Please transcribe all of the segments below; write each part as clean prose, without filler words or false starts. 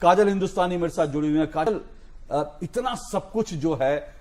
काजल हिंदुस्तानी मेरे साथ जुड़ी हुई है। काजल, इतना सब कुछ जो है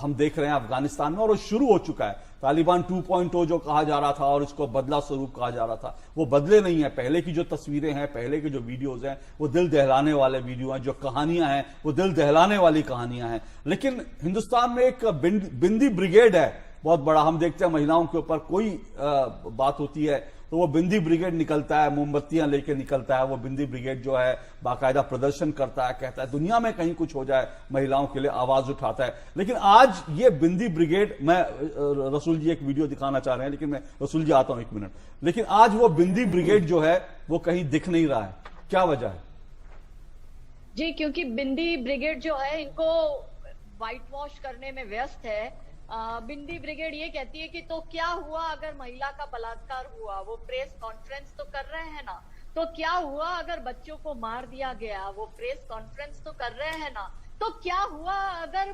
हम देख रहे हैं अफगानिस्तान में, और वो शुरू हो चुका है। तालिबान 2.0 जो कहा जा रहा था और इसको बदला स्वरूप कहा जा रहा था, वो बदले नहीं है। पहले की जो तस्वीरें हैं, पहले के जो वीडियोज हैं, वो दिल दहलाने वाले वीडियो हैं। जो कहानियां हैं वो दिल दहलाने वाली कहानियां हैं। लेकिन हिंदुस्तान में एक बिंदी ब्रिगेड है बहुत बड़ा। हम देखते हैं महिलाओं के ऊपर कोई बात होती है तो वो बिंदी ब्रिगेड निकलता है, मोमबत्तियां लेके निकलता है। वो बिंदी ब्रिगेड जो है बाकायदा प्रदर्शन करता है, कहता है दुनिया में कहीं कुछ हो जाए महिलाओं के लिए, आवाज उठाता है। लेकिन आज ये बिंदी ब्रिगेड, मैं रसूल जी एक वीडियो दिखाना चाह रहे हैं, लेकिन मैं रसूल जी आता हूं 1 मिनट। लेकिन आज वो बिंदी ब्रिगेड जो है वो कहीं दिख नहीं रहा है, क्या वजह है? जी, क्योंकि बिंदी ब्रिगेड जो है इनको व्हाइट वॉश करने में व्यस्त है। बिंदी ब्रिगेड ये कहती है कि तो क्या हुआ अगर महिला का बलात्कार हुआ, वो प्रेस कॉन्फ्रेंस तो कर रहे हैं ना। तो क्या हुआ अगर बच्चों को मार दिया गया, वो प्रेस कॉन्फ्रेंस तो कर रहे हैं ना। तो क्या हुआ अगर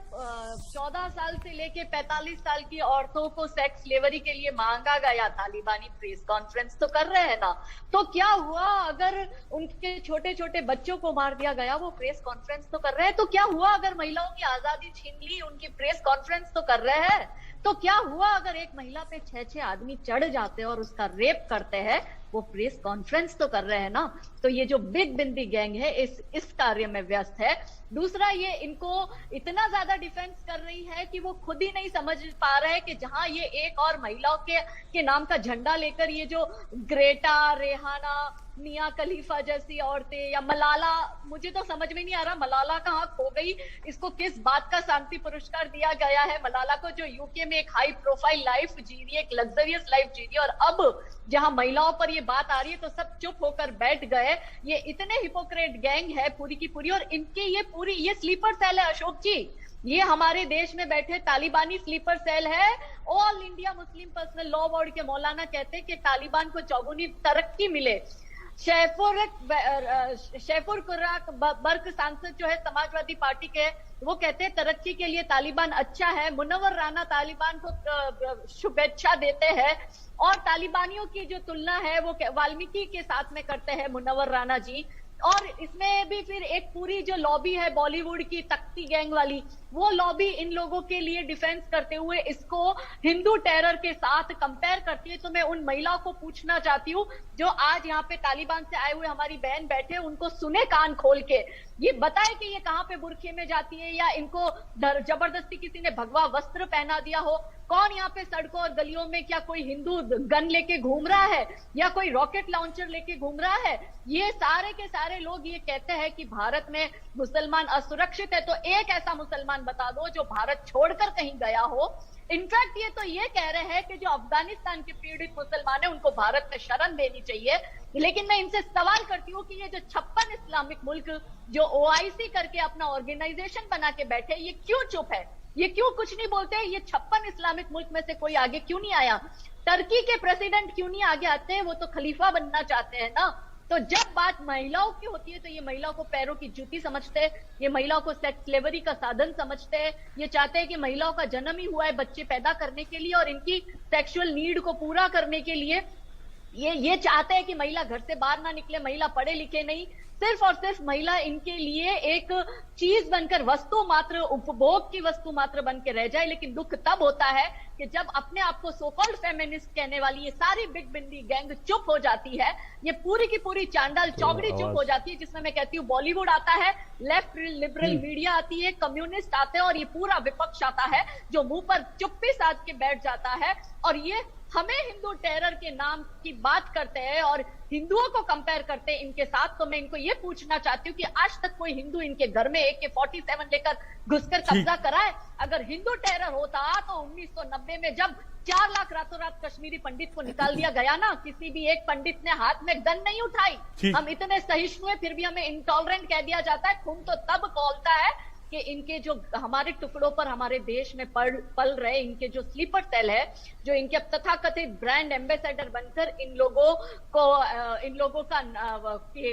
14 साल से लेके 45 साल की औरतों को सेक्स स्लेवरी के लिए मांगा गया, तालिबानी प्रेस कॉन्फ्रेंस तो कर रहे हैं ना। तो क्या हुआ अगर उनके छोटे छोटे बच्चों को मार दिया गया, वो प्रेस कॉन्फ्रेंस तो कर रहे हैं। तो क्या हुआ अगर महिलाओं की आजादी छीन ली, उनकी प्रेस कॉन्फ्रेंस तो कर रहे हैं। तो क्या हुआ अगर एक महिला पे 6-6 आदमी चढ़ जाते हैं और उसका रेप करते हैं, वो प्रेस कॉन्फ्रेंस तो कर रहे हैं ना। तो ये जो बिग बिंदी गैंग है इस कार्य में व्यस्त है। दूसरा, ये इनको इतना ज्यादा डिफेंस कर रही है कि वो खुद ही नहीं समझ पा रहे कि जहां ये एक और महिलाओं के नाम का झंडा लेकर ये जो ग्रेटा, रेहाना, मिया खलीफा जैसी औरतें, या मलाला, मुझे तो समझ में नहीं आ रहा मलाला कहाँ खो गई। इसको किस बात का शांति पुरस्कार दिया गया है मलाला को, जो यूके में एक हाई प्रोफाइल लाइफ जी रही है, एक लग्जरियस लाइफ जी रही है, और अब जहां महिलाओं पर ये बात आ रही है तो सब चुप होकर बैठ गए। ये इतने हिपोक्रेट गैंग है पूरी की पूरी, और इनके ये स्लीपर सेल है अशोक जी। ये हमारे देश में बैठे तालिबानी स्लीपर सेल है। All India Muslim personal law board के मौलाना कहते हैं कि तालिबान को चौगुनी तरक्की मिले। शैफुर कुर्राक बर्क सांसद जो है समाजवादी पार्टी के, वो कहते हैं तरक्की के लिए तालिबान अच्छा है। मुनव्वर राना तालिबान को शुभेच्छा देते हैं, और तालिबानियों की जो तुलना है वो वाल्मीकि के साथ में करते हैं मुनव्वर राना जी। और इसमें भी फिर एक पूरी जो लॉबी है बॉलीवुड की तख्ती गैंग वाली, वो लॉबी इन लोगों के लिए डिफेंस करते हुए इसको हिंदू टेरर के साथ कंपेयर करती है। तो मैं उन महिलाओं को पूछना चाहती हूँ जो आज यहाँ पे तालिबान से आए हुए हमारी बहन बैठे, उनको सुने कान खोल के, ये बताए कि ये कहाँ पे बुरखे में जाती है, या इनको जबरदस्ती किसी ने भगवा वस्त्र पहना दिया हो। कौन यहाँ पे सड़कों और गलियों में, क्या कोई हिंदू गन लेके घूम रहा है या कोई रॉकेट लॉन्चर लेके घूम रहा है? ये सारे के सारे लोग ये कहते हैं कि भारत में मुसलमान असुरक्षित है। तो एक ऐसा मुसलमान बता दो जो भारत छोड़कर कहीं गया हो। इनफैक्ट ये तो ये कह रहे हैं कि जो अफगानिस्तान के पीड़ित मुसलमान है उनको भारत में शरण देनी चाहिए। लेकिन मैं इनसे सवाल करती हूँ कि ये जो 56 इस्लामिक मुल्क जो OIC करके अपना ऑर्गेनाइजेशन बना के बैठे, ये क्यों चुप है? ये क्यों कुछ नहीं बोलते? ये 56 इस्लामिक मुल्क में से कोई आगे क्यों नहीं आया? टर्की के प्रेसिडेंट क्यों नहीं आगे आते हैं? वो तो खलीफा बनना चाहते हैं ना। तो जब बात महिलाओं की होती है तो ये महिलाओं को पैरों की जूती समझते हैं, ये महिलाओं को सेक्स स्लेवरी का साधन समझते हैं। ये चाहते हैं कि महिलाओं का जन्म ही हुआ है बच्चे पैदा करने के लिए और इनकी सेक्सुअल नीड को पूरा करने के लिए। ये चाहते हैं कि महिला घर से बाहर ना निकले, महिला पढ़े लिखे नहीं, सिर्फ और सिर्फ महिला इनके लिए एक चीज बनकर, वस्तु मात्र, उपभोग की वस्तु मात्र बन के रह जाए। लेकिन दुख तब होता है कि जब अपने आप को सो कॉल्ड फेमिनिस्ट कहने वाली ये सारी बिग बिंदी गैंग चुप हो जाती है। ये पूरी की पूरी चांडाल चौगड़ी चुप हो जाती है, जिसमें मैं कहती हूँ बॉलीवुड आता है, लेफ्ट लिबरल मीडिया आती है, कम्युनिस्ट आते हैं, और ये पूरा विपक्ष आता है जो मुंह पर चुप्पी साध के बैठ जाता है। और ये हमें हिंदू टेरर के नाम की बात करते हैं और हिंदुओं को कंपेयर करते हैं इनके साथ। तो मैं इनको ये पूछना चाहती हूँ कि आज तक कोई हिंदू इनके घर में AK-47 लेकर घुसकर कब्जा कराए? अगर हिंदू टेरर होता तो 1990 में जब 4 लाख रातों रात कश्मीरी पंडित को निकाल दिया गया ना, किसी भी एक पंडित ने हाथ में गन नहीं उठाई। हम इतने सहिष्णु हैं, फिर भी हमें इंटॉलरेंट कह दिया जाता है। खून तो तब खौलता है कि इनके जो हमारे टुकड़ों पर हमारे देश में पल रहे इनके जो स्लीपर सेल है, जो इनके तथाकथित ब्रांड एम्बेसडर बनकर इन लोगों का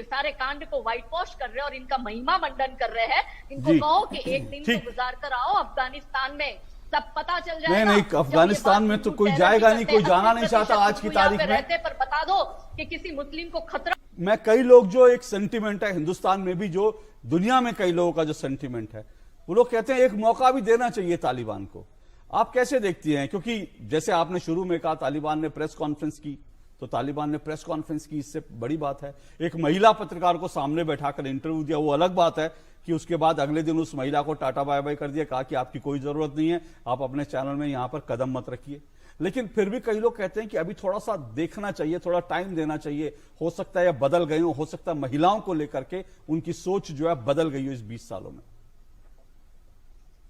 सारे कांड को व्हाइट वॉश कर रहे हैं और इनका महिमा मंडन कर रहे हैं। इनको कहो कि एक दिन तो गुजार कर आओ अफगानिस्तान में, सब पता चल जाएगा। नहीं, अफगानिस्तान में तो कोई जाएगा नहीं, कोई जाना नहीं चाहता आज की तारीख में। रहते पर बता दो कि किसी मुस्लिम को खतरा मैं कई लोग जो एक सेंटिमेंट है हिंदुस्तान में भी, जो दुनिया में कई लोगों का जो सेंटिमेंट है, वो लोग कहते हैं एक मौका भी देना चाहिए तालिबान को। आप कैसे देखती हैं? क्योंकि जैसे आपने शुरू में कहा तालिबान ने प्रेस कॉन्फ्रेंस की, तो तालिबान ने प्रेस कॉन्फ्रेंस की, इससे बड़ी बात है। एक महिला पत्रकार को सामने बैठाकर इंटरव्यू दिया, वो अलग बात है कि उसके बाद अगले दिन उस महिला को टाटा बाय बाय कर दिया, कहा कि आपकी कोई जरूरत नहीं है, आप अपने चैनल में यहां पर कदम मत रखिए। लेकिन फिर भी कई लोग कहते हैं कि अभी थोड़ा सा देखना चाहिए, थोड़ा टाइम देना चाहिए, हो सकता है या बदल गई हो सकता है महिलाओं को लेकर के उनकी सोच जो है बदल गई हो इस 20 सालों में।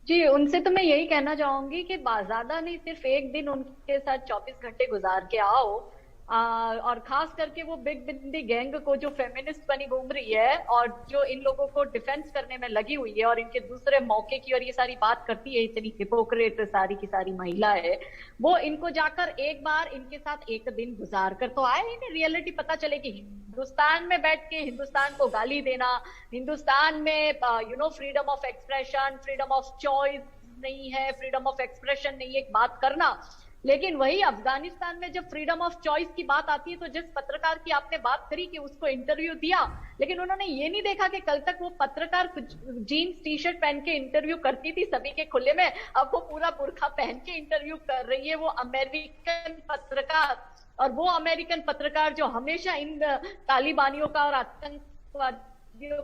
जी, उनसे तो मैं यही कहना चाहूंगी कि ज्यादा नहीं, सिर्फ एक दिन उनके साथ 24 घंटे गुजार के आओ। और खास करके वो बिग बिंदी गैंग को जो फेमिनिस्ट बनी घूम रही है और जो इन लोगों को डिफेंस करने में लगी हुई है और इनके दूसरे मौके की और ये सारी बात करती है, इतनी हिपोक्रेट सारी की सारी महिला है, वो इनको जाकर एक बार इनके साथ एक दिन गुजार कर तो आए, इन्हें रियलिटी पता चले कि हिंदुस्तान में बैठ के हिंदुस्तान को गाली देना, हिंदुस्तान में freedom of expression, freedom of choice नहीं है, फ्रीडम ऑफ एक्सप्रेशन नहीं है, एक बात करना। लेकिन वही अफगानिस्तान में जब फ्रीडम ऑफ चॉइस की बात आती है, तो जिस पत्रकार की आपने बात करी कि उसको इंटरव्यू दिया, लेकिन उन्होंने ये नहीं देखा कि कल तक वो पत्रकार जीन्स टी शर्ट पहन के इंटरव्यू करती थी सभी के खुले में, अब वो पूरा बुर्खा पहन के इंटरव्यू कर रही है। वो अमेरिकन पत्रकार, और वो अमेरिकन पत्रकार जो हमेशा इन तालिबानियों का और आतंकवाद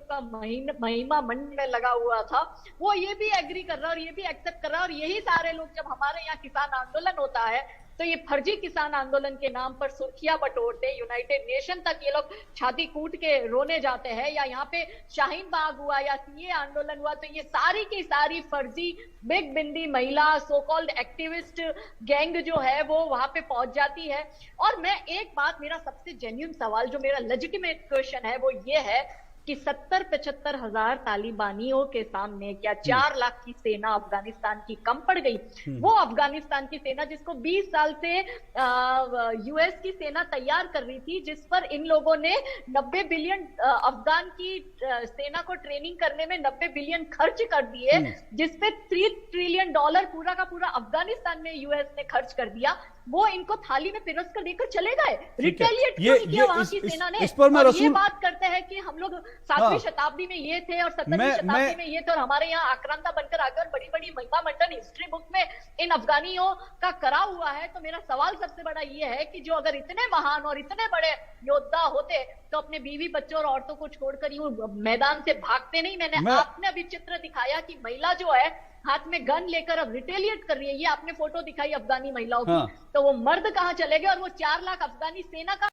का महिमा मंड में लगा हुआ था, वो ये भी एग्री कर रहा है और ये भी एक्सेप्ट कर रहा है। और यही सारे लोग जब हमारे यहाँ किसान आंदोलन होता है तो ये फर्जी किसान आंदोलन के नाम पर सुर्खियां बटोरते, यूनाइटेड नेशन तक ये लोग छाती कूट के रोने जाते हैं, या यहाँ पे शाहीन बाग हुआ या सीए आंदोलन हुआ, तो ये सारी की सारी फर्जी बिग बिंदी महिला सो कॉल्ड एक्टिविस्ट गैंग जो है वो वहां पे पहुंच जाती है। और मैं एक बात, मेरा सबसे जेन्युइन सवाल, जो मेरा लेजिटिमेट क्वेश्चन है, वो ये है कि 70-75 हजार तालिबानियों के सामने क्या 4 लाख की सेना अफगानिस्तान की कम पड़ गई? वो अफगानिस्तान की सेना जिसको 20 साल से यूएस की सेना तैयार कर रही थी, जिस पर इन लोगों ने 90 बिलियन अफगान की सेना को ट्रेनिंग करने में 90 बिलियन खर्च कर दिए, जिसपे $3 ट्रिलियन पूरा का पूरा अफगानिस्तान में यूएस ने खर्च कर दिया, वो इनको थाली में पिरोस कर देकर चले गए। रिटेलिएट क्यों नहीं किया वहां की सेना ने? और ये बात करते हैं कि हम लोग 7वीं शताब्दी में ये थे और 17वीं शताब्दी में ये थे और हमारे यहाँ आक्रांता बनकर आकर बड़ी बड़ी महिमा मंडन हिस्ट्री बुक में इन अफगानियों का करा हुआ है। तो मेरा सवाल सबसे बड़ा ये है कि जो अगर इतने महान और इतने बड़े योद्धा होते तो अपने बीवी बच्चों और औरतों को छोड़कर यूं मैदान से भागते नहीं। आपने अभी चित्र दिखाया कि महिला जो है हाथ में गन लेकर अब रिटेलिएट कर रही है, ये आपने फोटो दिखाई अफगानी महिलाओं की, तो वो मर्द कहां चले गए और वो 4 लाख अफगानी सेना का